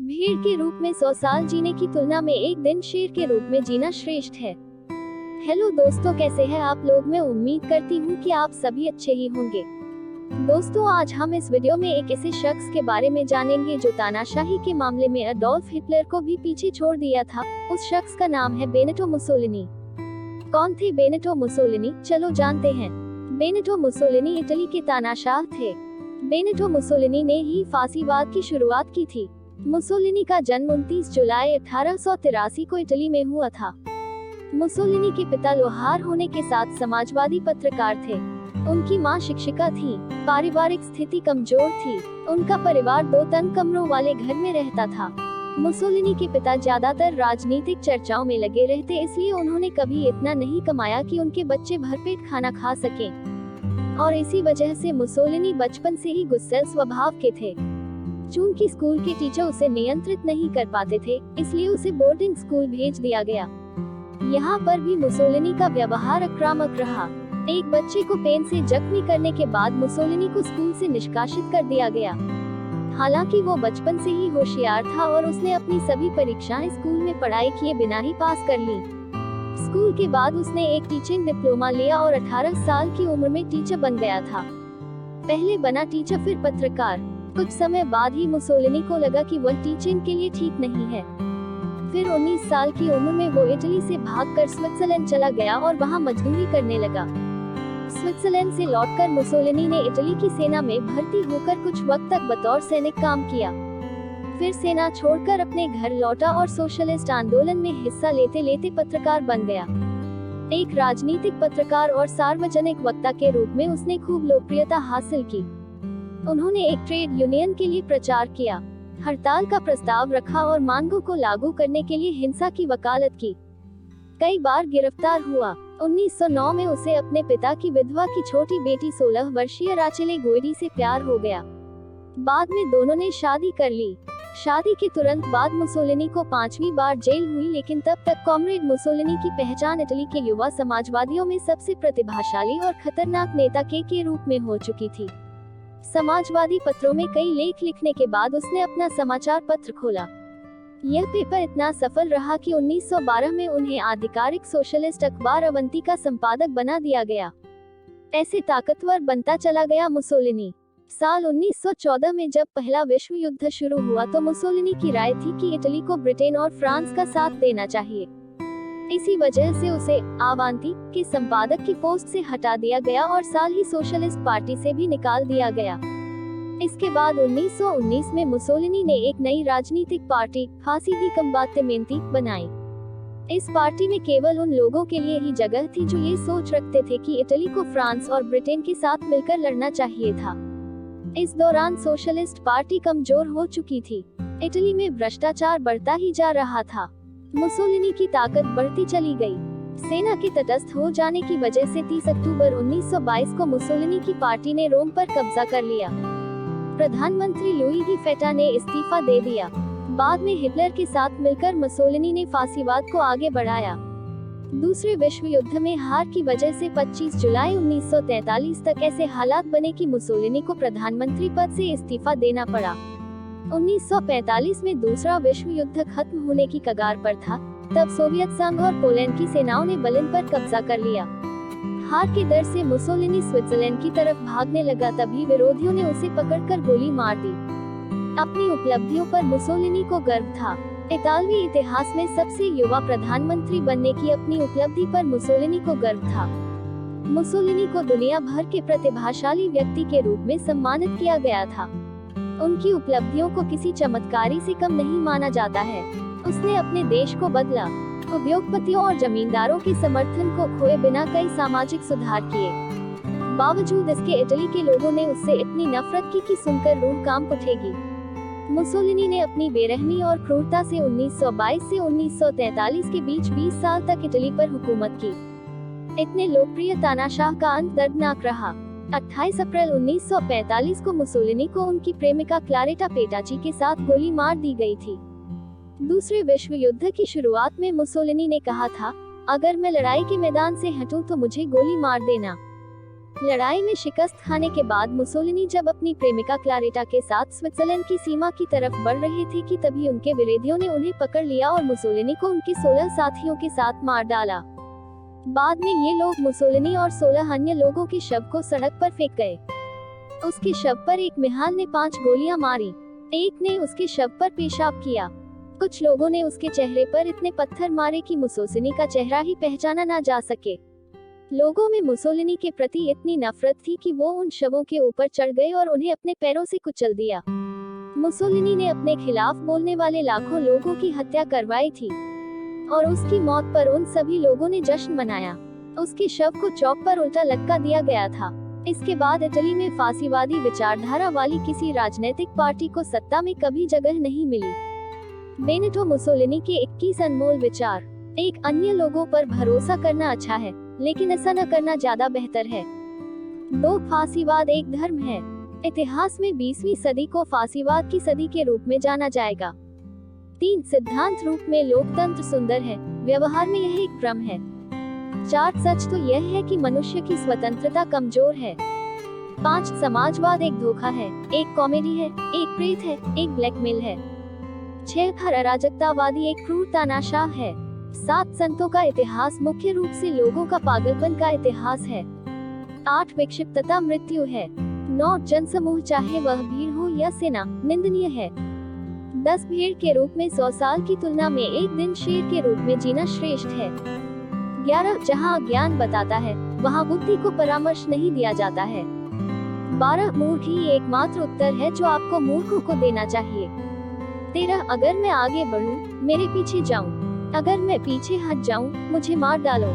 भीड़ के रूप में 100 साल जीने की तुलना में एक दिन शेर के रूप में जीना श्रेष्ठ है। हेलो दोस्तों, कैसे हैं आप लोग। मैं उम्मीद करती हूँ कि आप सभी अच्छे ही होंगे। दोस्तों, आज हम इस वीडियो में एक ऐसे शख्स के बारे में जानेंगे जो तानाशाही के मामले में अडोल्फ हिटलर को भी पीछे छोड़ दिया था। उस शख्स का नाम है बेनिटो मुसोलिनी। कौन थे बेनिटो मुसोलिनी, चलो जानते हैं। बेनिटो मुसोलिनी इटली के तानाशाह थे। बेनिटो मुसोलिनी ने ही फासीवाद की शुरुआत की थी। मुसोलिनी का जन्म 29 जुलाई 1883 को इटली में हुआ था। मुसोलिनी के पिता लोहार होने के साथ समाजवादी पत्रकार थे। उनकी मां शिक्षिका थी। पारिवारिक स्थिति कमजोर थी। उनका परिवार 2 तंग कमरों वाले घर में रहता था। मुसोलिनी के पिता ज्यादातर राजनीतिक चर्चाओं में लगे रहते, इसलिए उन्होंने कभी इतना नहीं कमाया कि उनके बच्चे भरपेट खाना खा सकें। और इसी वजह से मुसोलिनी बचपन से ही गुस्सैल स्वभाव के थे। चूंकि स्कूल के टीचर उसे नियंत्रित नहीं कर पाते थे, इसलिए उसे बोर्डिंग स्कूल भेज दिया गया। यहाँ पर भी मुसोलिनी का व्यवहार आक्रामक रहा। एक बच्चे को पेन से जख्मी करने के बाद मुसोलिनी को स्कूल से निष्कासित कर दिया गया। हालांकि वो बचपन से ही होशियार था और उसने अपनी सभी परीक्षाएं स्कूल में पढ़ाई किए बिना ही पास कर ली। स्कूल के बाद उसने एक टीचिंग डिप्लोमा लिया और 18 साल की उम्र में टीचर बन गया था। पहले बना टीचर, फिर पत्रकार। कुछ समय बाद ही मुसोलिनी को लगा कि वह टीचिंग के लिए ठीक नहीं है। फिर 19 साल की उम्र में वो इटली से भागकर स्विट्जरलैंड चला गया और वहां मजदूरी करने लगा। स्विट्जरलैंड से लौटकर मुसोलिनी ने इटली की सेना में भर्ती होकर कुछ वक्त तक बतौर सैनिक काम किया। फिर सेना छोड़कर अपने घर लौटा और सोशलिस्ट आंदोलन में हिस्सा लेते लेते पत्रकार बन गया। एक राजनीतिक पत्रकार और सार्वजनिक वक्ता के रूप में उसने खूब लोकप्रियता हासिल की। उन्होंने एक ट्रेड यूनियन के लिए प्रचार किया, हड़ताल का प्रस्ताव रखा और मांगों को लागू करने के लिए हिंसा की वकालत की। कई बार गिरफ्तार हुआ। 1909 में उसे अपने पिता की विधवा की छोटी बेटी 16 वर्षीय राचेले गोइडी से प्यार हो गया। बाद में दोनों ने शादी कर ली। शादी के तुरंत बाद मुसोलिनी को 5वीं बार जेल हुई, लेकिन तब तक कॉमरेड मुसोलिनी की पहचान इटली के युवा समाजवादियों में सबसे प्रतिभाशाली और खतरनाक नेता के रूप में हो चुकी थी। समाजवादी पत्रों में कई लेख लिखने के बाद उसने अपना समाचार पत्र खोला। यह पेपर इतना सफल रहा कि 1912 में उन्हें आधिकारिक सोशलिस्ट अखबार अवंती का संपादक बना दिया गया। ऐसे ताकतवर बनता चला गया मुसोलिनी। साल 1914 में जब पहला विश्व युद्ध शुरू हुआ तो मुसोलिनी की राय थी कि इटली को ब्रिटेन और फ्रांस का साथ देना चाहिए। इसी वजह से उसे आवांती के संपादक की पोस्ट से हटा दिया गया और साल ही सोशलिस्ट पार्टी से भी निकाल दिया गया। इसके बाद 1919 में मुसोलिनी ने एक नई राजनीतिक पार्टी फासी दी कम्बात्तिमेंटी बनाई। इस पार्टी में केवल उन लोगों के लिए ही जगह थी जो ये सोच रखते थे कि इटली को फ्रांस और ब्रिटेन के साथ मिलकर लड़ना चाहिए था। इस दौरान सोशलिस्ट पार्टी कमजोर हो चुकी थी। इटली में भ्रष्टाचार बढ़ता ही जा रहा था। मुसोलिनी की ताकत बढ़ती चली गई। सेना के तटस्थ हो जाने की वजह से 30 अक्टूबर 1922 को मुसोलिनी की पार्टी ने रोम पर कब्जा कर लिया। प्रधानमंत्री लुइगी फेटा ने इस्तीफा दे दिया। बाद में हिटलर के साथ मिलकर मुसोलिनी ने फासीवाद को आगे बढ़ाया। दूसरे विश्व युद्ध में हार की वजह से 25 जुलाई 1943 तक ऐसे हालात बने कि मुसोलिनी को प्रधानमंत्री पद से इस्तीफा देना पड़ा। 1945 में दूसरा विश्व युद्ध खत्म होने की कगार पर था। तब सोवियत संघ और पोलैंड की सेनाओं ने बर्लिन पर कब्जा कर लिया। हार के डर से मुसोलिनी स्विट्जरलैंड की तरफ भागने लगा। तभी विरोधियों ने उसे पकड़कर गोली मार दी। अपनी उपलब्धियों पर मुसोलिनी को गर्व था। इतालवी इतिहास में सबसे युवा प्रधानमंत्री बनने की अपनी उपलब्धि पर मुसोलिनी को गर्व था। मुसोलिनी को दुनिया भर के प्रतिभाशाली व्यक्ति के रूप में सम्मानित किया गया था। उनकी उपलब्धियों को किसी चमत्कारी से कम नहीं माना जाता है। उसने अपने देश को बदला। उद्योगपतियों और जमींदारों के समर्थन को खोए बिना कई सामाजिक सुधार किए। बावजूद इसके इटली के लोगों ने उससे इतनी नफरत की कि सुनकर रूह कांप उठेगी। मुसोलिनी ने अपनी बेरहमी और क्रूरता से 1922 से 1943 के बीच 20 साल तक इटली पर हुकूमत की। इतने लोकप्रिय तानाशाह का अंत दर्दनाक रहा। 28 अप्रैल 1945 को मुसोलिनी को उनकी प्रेमिका क्लारेटा पेटाची के साथ गोली मार दी गई थी। दूसरे विश्व युद्ध की शुरुआत में मुसोलिनी ने कहा था, अगर मैं लड़ाई के मैदान से हटूं तो मुझे गोली मार देना। लड़ाई में शिकस्त खाने के बाद मुसोलिनी जब अपनी प्रेमिका क्लारेटा के साथ स्विट्जरलैंड की सीमा की तरफ बढ़ रहे थे कि तभी उनके विरोधियों ने उन्हें पकड़ लिया और मुसोलिनी को उनके 16 साथियों के साथ मार डाला। बाद में ये लोग मुसोलिनी और 16 अन्य लोगों के शव को सड़क पर फेंक गए। उसके शव पर एक मिहाल ने 5 गोलियां मारी। एक ने उसके शव पर पेशाब किया। कुछ लोगों ने उसके चेहरे पर इतने पत्थर मारे कि मुसोलिनी का चेहरा ही पहचाना ना जा सके। लोगों में मुसोलिनी के प्रति इतनी नफरत थी कि वो उन शवों के ऊपर चढ़ गए और उन्हें अपने पैरों से कुचल दिया। मुसोलिनी ने अपने खिलाफ बोलने वाले लाखों लोगों की हत्या करवाई थी और उसकी मौत पर उन सभी लोगों ने जश्न मनाया। उसके शव को चौक पर उल्टा लटका दिया गया था। इसके बाद इटली में फांसीवादी विचारधारा वाली किसी राजनीतिक पार्टी को सत्ता में कभी जगह नहीं मिली। बेनिटो मुसोलिनी के 21 अनमोल विचार। एक, अन्य लोगों पर भरोसा करना अच्छा है, लेकिन ऐसा न करना ज्यादा बेहतर है। 2, फांसीवाद एक धर्म है। इतिहास में 20वीं सदी को फांसीवाद की सदी के रूप में जाना जाएगा। 3, सिद्धांत रूप में लोकतंत्र सुंदर है, व्यवहार में यह एक भ्रम है। 4, सच तो यह है कि मनुष्य की स्वतंत्रता कमजोर है। 5, समाजवाद एक धोखा है, एक कॉमेडी है, एक प्रेत है, एक ब्लैकमेल है। 6, हर अराजकतावादी एक क्रूर तानाशाह है। 7, संतों का इतिहास मुख्य रूप से लोगों का पागलपन का इतिहास है। 8, विक्षिप्तता मृत्यु है। 9, जनसमूह चाहे वह भीड़ हो या सेना निंदनीय है। 10, भेड़ के रूप में 100 साल की तुलना में एक दिन शेर के रूप में जीना श्रेष्ठ है। 11, जहाँ ज्ञान बताता है वहाँ बुद्धि को परामर्श नहीं दिया जाता है। 12, मूर्ख ही एकमात्र उत्तर है जो आपको मूर्खों को देना चाहिए। 13, अगर मैं आगे बढ़ूं, मेरे पीछे जाऊं, अगर मैं पीछे हट जाऊं, मुझे मार डालो।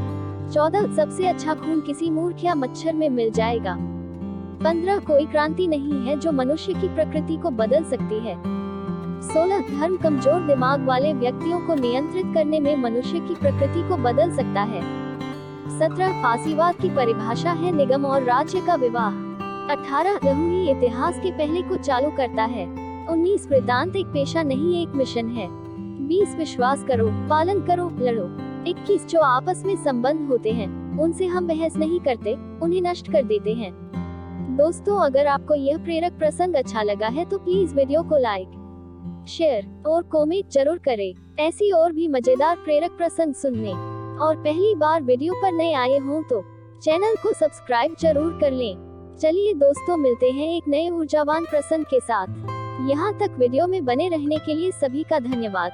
14, सबसे अच्छा खून किसी मूर्ख या मच्छर में मिल जाएगा। 15, कोई क्रांति नहीं है जो मनुष्य की प्रकृति को बदल सकती है। 16, धर्म कमजोर दिमाग वाले व्यक्तियों को नियंत्रित करने में मनुष्य की प्रकृति को बदल सकता है। 17, फांसीवाद की परिभाषा है निगम और राज्य का विवाह। 18, लहू ही इतिहास के पहले को चालू करता है। 19, वृत्तांत एक पेशा नहीं एक मिशन है। 20, विश्वास करो, पालन करो, लड़ो। 21, जो आपस में संबंध होते हैं उनसे हम बहस नहीं करते, उन्हें नष्ट कर देते हैं। दोस्तों, अगर आपको यह प्रेरक प्रसंग अच्छा लगा है तो प्लीज वीडियो को लाइक, शेयर और कमेंट जरूर करें। ऐसी और भी मजेदार प्रेरक प्रसंग सुनने और पहली बार वीडियो पर नए आए हों तो चैनल को सब्सक्राइब जरूर कर लें। चलिए दोस्तों, मिलते हैं एक नए ऊर्जावान प्रसंग के साथ। यहाँ तक वीडियो में बने रहने के लिए सभी का धन्यवाद।